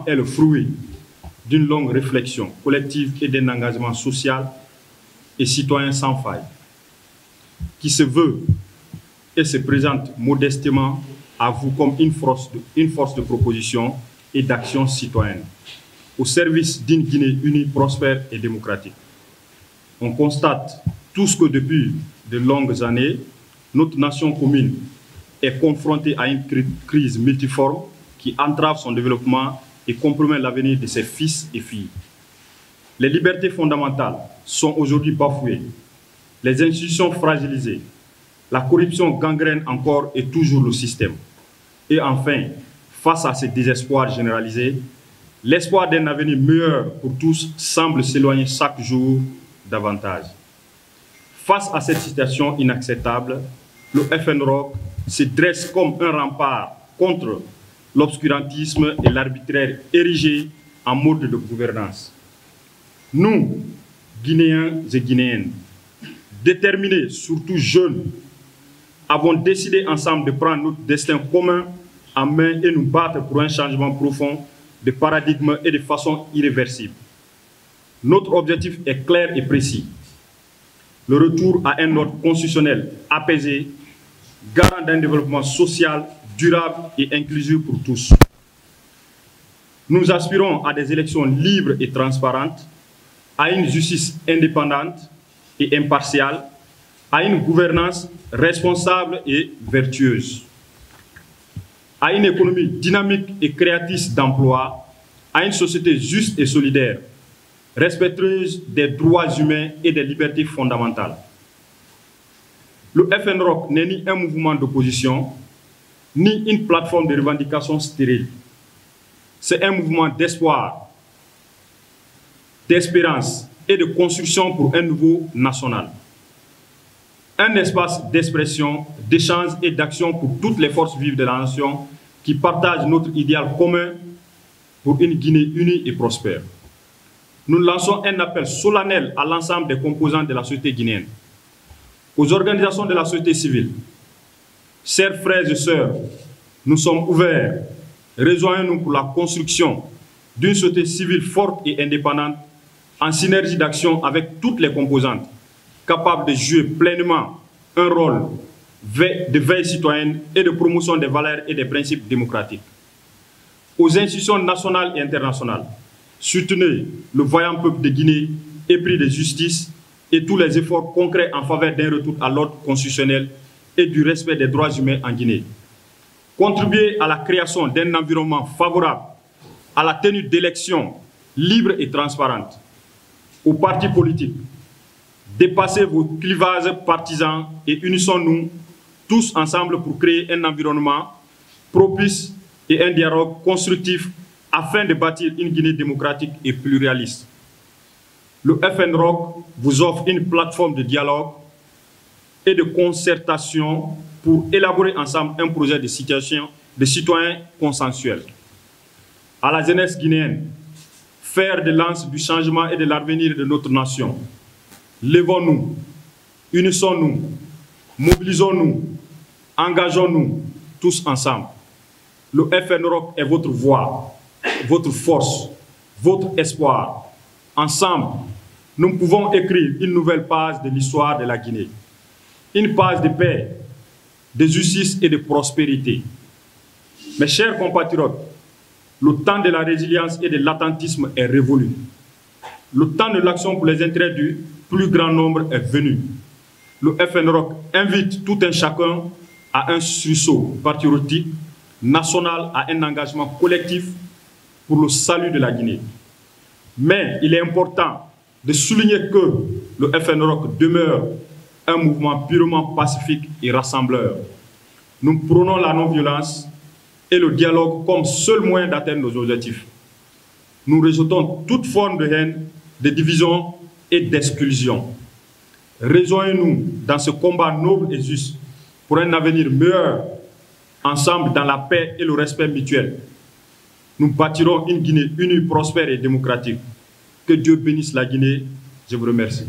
est le fruit d'une longue réflexion collective et d'un engagement social et citoyen sans faille, qui se veut et se présente modestement à vous comme une force de proposition et d'action citoyenne, au service d'une Guinée unie, prospère et démocratique. On constate tous que depuis de longues années, notre nation commune est confrontée à une crise multiforme qui entrave son développement et compromet l'avenir de ses fils et filles. Les libertés fondamentales sont aujourd'hui bafouées, les institutions fragilisées, la corruption gangrène encore et toujours le système. Et enfin, face à ce désespoir généralisé, l'espoir d'un avenir meilleur pour tous semble s'éloigner chaque jour davantage. Face à cette situation inacceptable, le FNROC se dresse comme un rempart contre l'obscurantisme et l'arbitraire érigé en mode de gouvernance. Nous, Guinéens et Guinéennes, déterminés, surtout jeunes, avons décidé ensemble de prendre notre destin commun en main et nous battre pour un changement profond de paradigme et de façon irréversible. Notre objectif est clair et précis. Le retour à un ordre constitutionnel apaisé, garant d'un développement social, durable et inclusif pour tous. Nous aspirons à des élections libres et transparentes, à une justice indépendante et impartiale, à une gouvernance responsable et vertueuse, à une économie dynamique et créatrice d'emplois, à une société juste et solidaire, respectueuse des droits humains et des libertés fondamentales. Le FNROC n'est ni un mouvement d'opposition, ni une plateforme de revendication stérile. C'est un mouvement d'espoir, d'espérance et de construction pour un nouveau national. Un espace d'expression, d'échange et d'action pour toutes les forces vives de la nation qui partagent notre idéal commun pour une Guinée unie et prospère. Nous lançons un appel solennel à l'ensemble des composants de la société guinéenne, aux organisations de la société civile. Chers frères et sœurs, nous sommes ouverts. Rejoignez-nous pour la construction d'une société civile forte et indépendante en synergie d'action avec toutes les composantes, capable de jouer pleinement un rôle de veille citoyenne et de promotion des valeurs et des principes démocratiques. Aux institutions nationales et internationales, soutenez le vaillant peuple de Guinée épris de justice et tous les efforts concrets en faveur d'un retour à l'ordre constitutionnel et du respect des droits humains en Guinée. Contribuez à la création d'un environnement favorable à la tenue d'élections libres et transparentes. Aux partis politiques, dépassez vos clivages partisans et unissons-nous tous ensemble pour créer un environnement propice et un dialogue constructif afin de bâtir une Guinée démocratique et pluraliste. Le FNROC vous offre une plateforme de dialogue et de concertation pour élaborer ensemble un projet de citoyens consensuels. À la jeunesse guinéenne, fer de lance du changement et de l'avenir de notre nation. Levons-nous, unissons-nous, mobilisons-nous, engageons-nous tous ensemble. Le FNROC est votre voix, votre force, votre espoir. Ensemble, nous pouvons écrire une nouvelle page de l'histoire de la Guinée. Une page de paix, de justice et de prospérité. Mes chers compatriotes, le temps de la résilience et de l'attentisme est révolu. Le temps de l'action pour les intérêts du plus grand nombre est venu. Le FNROC invite tout un chacun à un sursaut patriotique, national, à un engagement collectif pour le salut de la Guinée. Mais il est important de souligner que le FNROC demeure un mouvement purement pacifique et rassembleur. Nous prônons la non-violence et le dialogue comme seul moyen d'atteindre nos objectifs. Nous rejetons toute forme de haine, de division et d'exclusion. Rejoignez-nous dans ce combat noble et juste pour un avenir meilleur, ensemble dans la paix et le respect mutuel. Nous bâtirons une Guinée unie, prospère et démocratique. Que Dieu bénisse la Guinée. Je vous remercie.